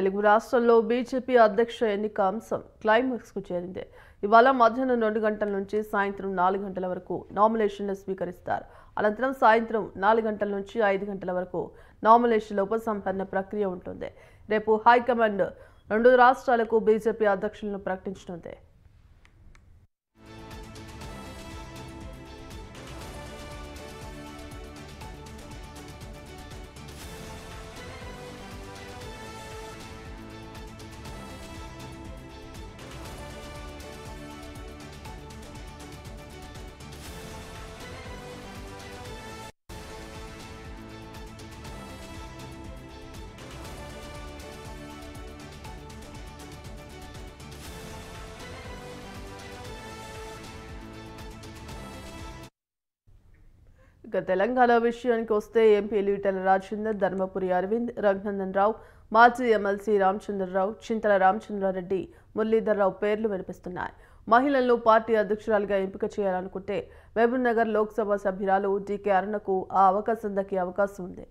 తెలుగు రాష్ట్రాల్లో బీజేపీ అధ్యక్ష ఎన్నిక అంశం క్లైమాక్స్కు చేరింది. ఇవాళ మధ్యాహ్నం 2 గంటల నుంచి సాయంత్రం 4 గంటల వరకు నామినేషన్లు స్వీకరిస్తారు. అనంతరం సాయంత్రం 4 గంటల నుంచి 5 గంటల వరకు నామినేషన్ల ఉపసంహరణ ప్రక్రియ ఉంటుంది. రేపు హైకమాండ్ 2 రాష్ట్రాలకు బీజేపీ అధ్యక్షులను ప్రకటించనుంది. ఇక తెలంగాణ విషయానికి వస్తే ఎంపీలు ఈటెల రాజేందర్, ధర్మపురి అరవింద్, రఘునందన్ రావు, మాజీ ఎమ్మెల్సీ రామచంద్రరావు, చింతల రామచంద్రారెడ్డి, మురళీధర్రావు పేర్లు వినిపిస్తున్నాయి. మహిళలను పార్టీ అధ్యక్షురాలుగా ఎంపిక చేయాలనుకుంటే మహబూబ్ నగర్ లోక్సభ సభ్యురాలు డీకే అరుణకు ఆ అవకాశం దక్కే అవకాశం ఉంది.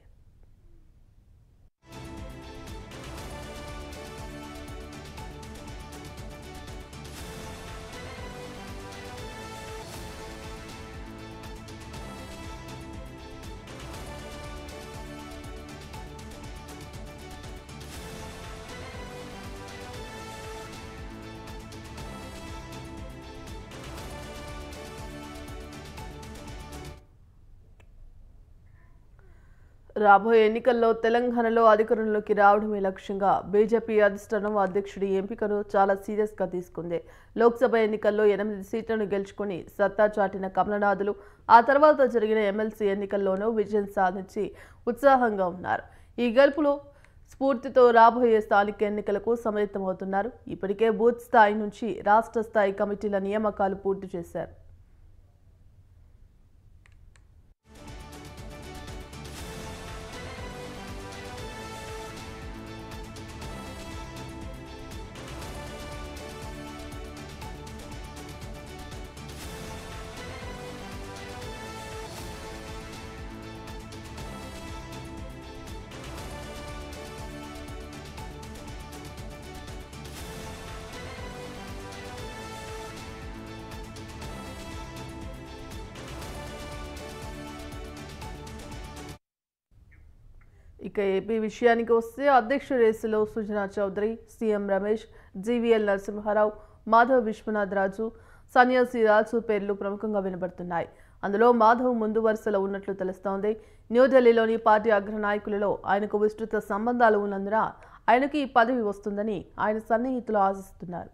రాబోయే ఎన్నికల్లో తెలంగాణలో అధికారంలోకి రావడమే లక్ష్యంగా బీజేపీ అధిష్టానం అధ్యక్షుడి ఎంపికను చాలా సీరియస్గా తీసుకుంది. లోక్సభ ఎన్నికల్లో 8 సీట్లను గెలుచుకుని సత్తా చాటిన కమలనాథులు ఆ తర్వాత జరిగిన ఎమ్మెల్సీ ఎన్నికల్లోనూ విజయం సాధించి ఉత్సాహంగా ఉన్నారు. ఈ గెలుపులో స్ఫూర్తితో రాబోయే స్థానిక ఎన్నికలకు సమాయత్తమవుతున్నారు. ఇప్పటికే బూత్ స్థాయి నుంచి రాష్ట్ర స్థాయి కమిటీల నియామకాలు పూర్తి చేశారు. ఇక ఏపీ విషయానికి వస్తే అధ్యక్ష రేసులో సుజనా చౌదరి, సీఎం రమేష్, జీవీఎల్ నరసింహారావు, మాధవ్ విశ్వనాథ్ రాజు, సన్యాసి రాజు పేర్లు ప్రముఖంగా వినబడుతున్నాయి. అందులో మాధవ్ ముందు వరుసలో ఉన్నట్లు తెలుస్తోంది. న్యూఢిల్లీలోని పార్టీ అగ్ర నాయకులలో ఆయనకు విస్తృత సంబంధాలు ఉన్నందున ఆయనకి ఈ పదవి వస్తుందని ఆయన సన్నిహితులు ఆశిస్తున్నారు.